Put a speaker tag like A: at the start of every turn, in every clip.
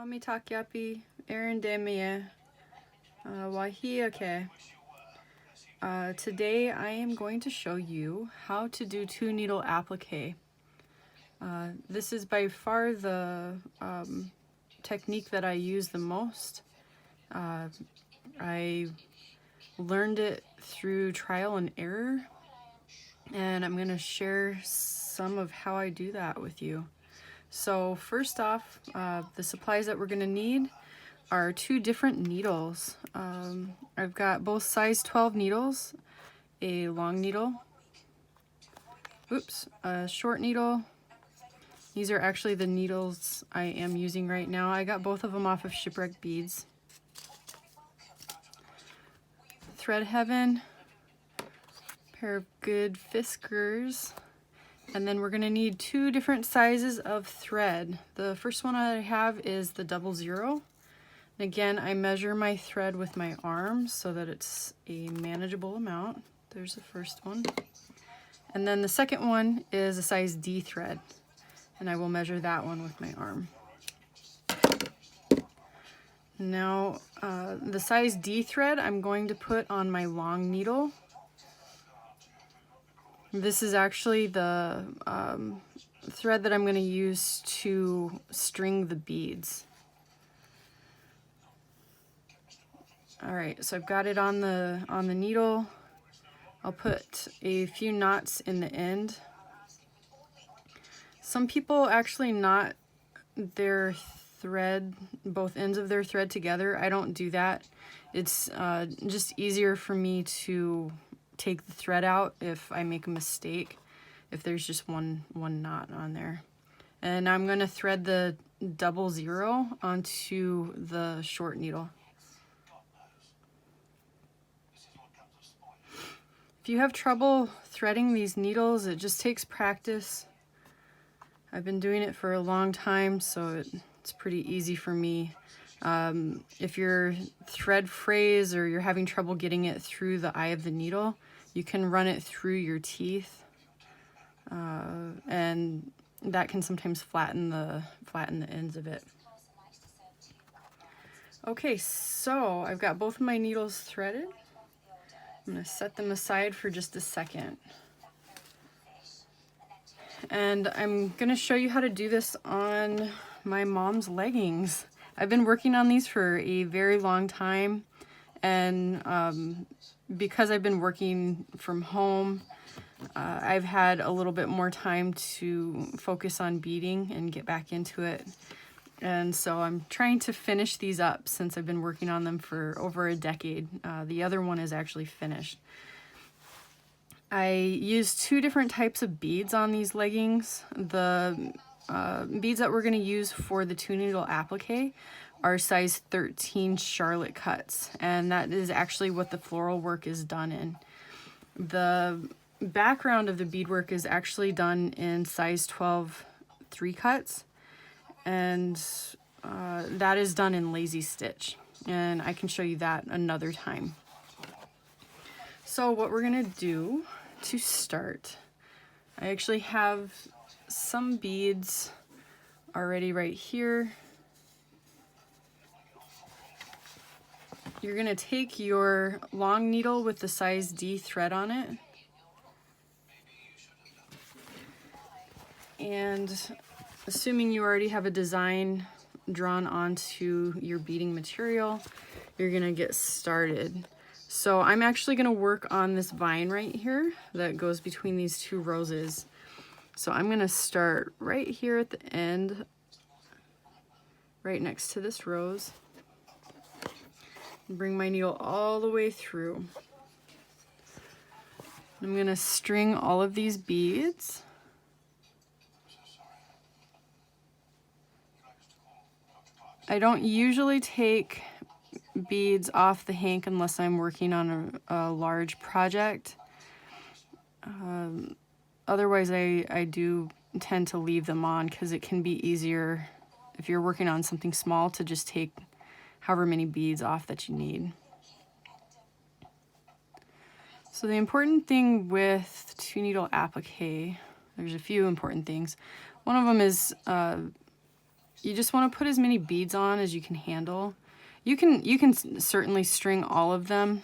A: Kami takyapi erindemie wahiake. Today I am going to show you how to do 2-needle applique. This is by far the technique that I use the most. I learned it through trial and error, and I'm going to share some of how I do that with you. So first off, the supplies that we're going to need are 2 different needles. I've got both size 12 needles, a long needle, a short needle. These are actually the needles I am using right now. I got both of them off of Shipwreck Beads. Thread Heaven, pair of good Fiskars, and then we're going to need 2 different sizes of thread. The first one I have is the 00. And again, I measure my thread with my arm so that it's a manageable amount. There's the first one. And then the second one is a size D thread, and I will measure that one with my arm. Now, the size D thread I'm going to put on my long needle. This is actually the thread that I'm going to use to string the beads. Alright, so I've got it on the needle. I'll put a few knots in the end. Some people actually knot their thread, both ends of their thread together. I don't do that. It's just easier for me to take the thread out if I make a mistake, if there's just one knot on there. And I'm going to thread the 00 onto the short needle. If you have trouble threading these needles, it just takes practice. I've been doing it for a long time, so it's pretty easy for me. If your thread frays or you're having trouble getting it through the eye of the needle, you can run it through your teeth, and that can sometimes flatten the ends of it. Okay, so I've got both of my needles threaded. I'm going to set them aside for just a second. And I'm going to show you how to do this on my mom's leggings. I've been working on these for a very long time, and because I've been working from home, I've had a little bit more time to focus on beading and get back into it. And so I'm trying to finish these up since I've been working on them for over a decade. The other one is actually finished. I use 2 different types of beads on these leggings. The beads that we're going to use for the 2-needle applique are size 13 Charlotte cuts, and that is actually what the floral work is done in. The background of the beadwork is actually done in size 12 3 cuts, and that is done in lazy stitch, and I can show you that another time. So what we're gonna do to start, I actually have some beads already right here. You're gonna take your long needle with the size D thread on it, and assuming you already have a design drawn onto your beading material, you're gonna get started. So I'm actually gonna work on this vine right here that goes between these 2 roses. So I'm gonna start right here at the end, right next to this rose, and bring my needle all the way through. I'm gonna string all of these beads. I don't usually take beads off the hank unless I'm working on a large project. Otherwise, I do tend to leave them on because it can be easier if you're working on something small to just take however many beads off that you need. So the important thing with 2-needle applique, there's a few important things. One of them is you just want to put as many beads on as you can handle. You can certainly string all of them,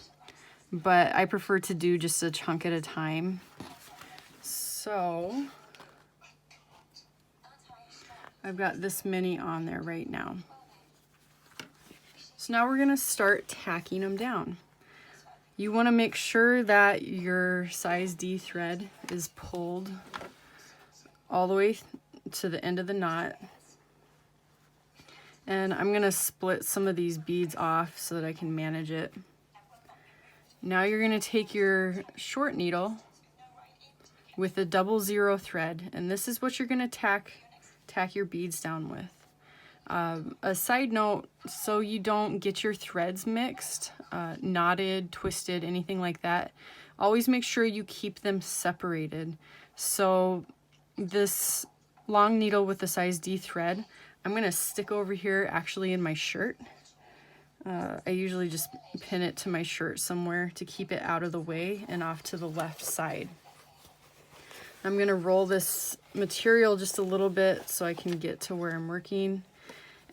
A: but I prefer to do just a chunk at a time. So I've got this many on there right now. So now we're gonna start tacking them down. You wanna make sure that your size D thread is pulled all the way to the end of the knot. And I'm gonna split some of these beads off so that I can manage it. Now you're gonna take your short needle with a 000 thread, and this is what you're gonna tack your beads down with. A side note, so you don't get your threads mixed, knotted, twisted, anything like that, always make sure you keep them separated. So this long needle with the size D thread, I'm gonna stick over here actually in my shirt. I usually just pin it to my shirt somewhere to keep it out of the way and off to the left side. I'm gonna roll this material just a little bit so I can get to where I'm working.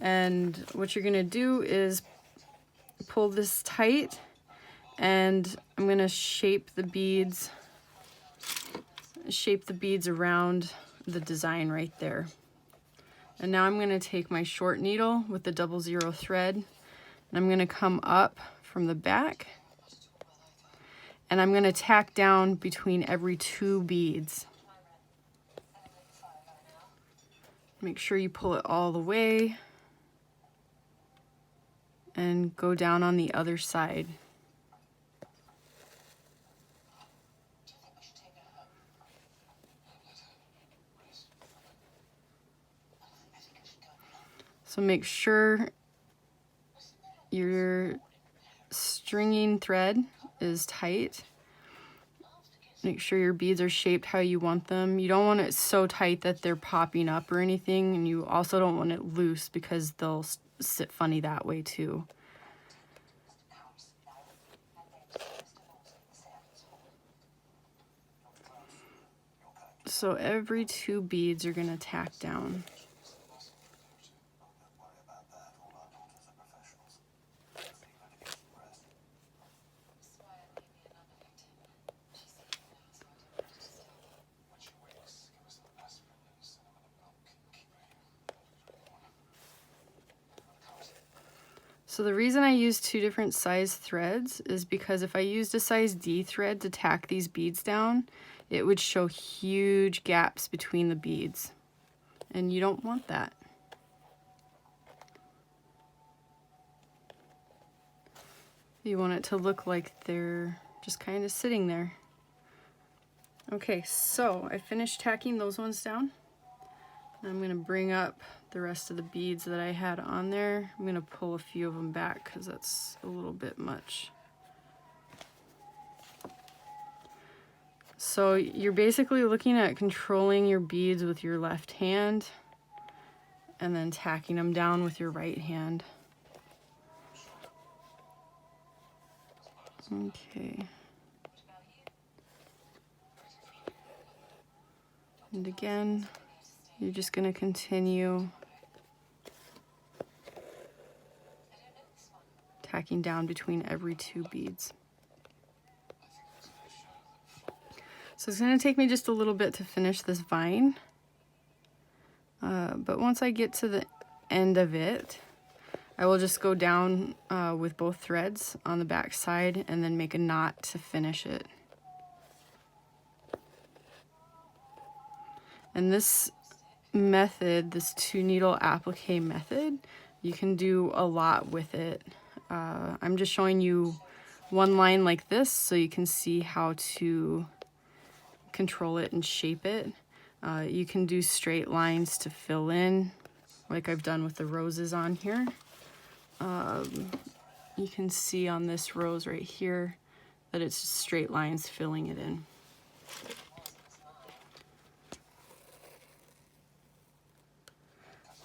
A: And what you're gonna do is pull this tight, and I'm gonna shape the beads around the design right there. And now I'm gonna take my short needle with the 000 thread, and I'm gonna come up from the back, and I'm gonna tack down between every 2 beads. Make sure you pull it all the way and go down on the other side. So make sure your stringing thread is tight. Make sure your beads are shaped how you want them. You don't want it so tight that they're popping up or anything, and you also don't want it loose because they'll sit funny that way too. So every 2 beads you're gonna tack down. So the reason I use 2 different size threads is because if I used a size D thread to tack these beads down, it would show huge gaps between the beads, and you don't want that. You want it to look like they're just kind of sitting there. Okay, so I finished tacking those ones down. I'm gonna bring up the rest of the beads that I had on there. I'm gonna pull a few of them back because that's a little bit much. So you're basically looking at controlling your beads with your left hand and then tacking them down with your right hand. Okay. And again, you're just going to continue tacking down between every 2 beads. So it's going to take me just a little bit to finish this vine. But once I get to the end of it, I will just go down with both threads on the back side and then make a knot to finish it. And this method, this 2 needle applique method, you can do a lot with it. I'm just showing you one line like this so you can see how to control it and shape it. You can do straight lines to fill in, like I've done with the roses on here. You can see on this rose right here that it's just straight lines filling it in.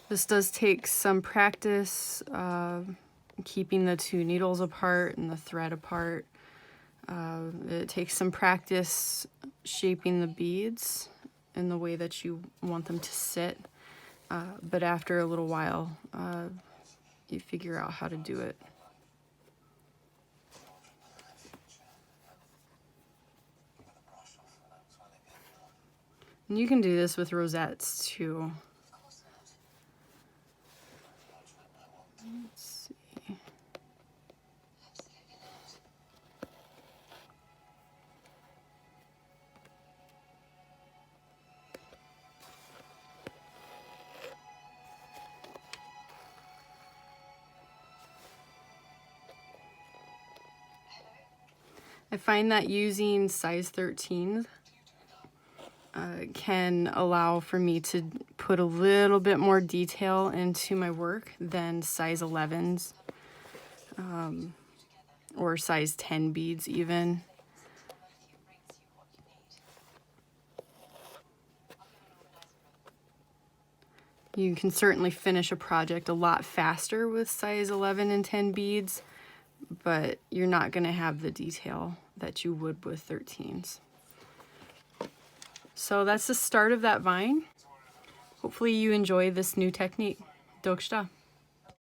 A: This does take some practice, keeping the 2 needles apart and the thread apart. It takes some practice shaping the beads in the way that you want them to sit. but after a little while, you figure out how to do it. And you can do this with rosettes too. Let's see. I find that using size 13 can allow for me to put a little bit more detail into my work than size 11s or size 10 beads even. You can certainly finish a project a lot faster with size 11 and 10 beads, but you're not going to have the detail that you would with 13s. So that's the start of that vine. Hopefully you enjoy this new technique. Doksta.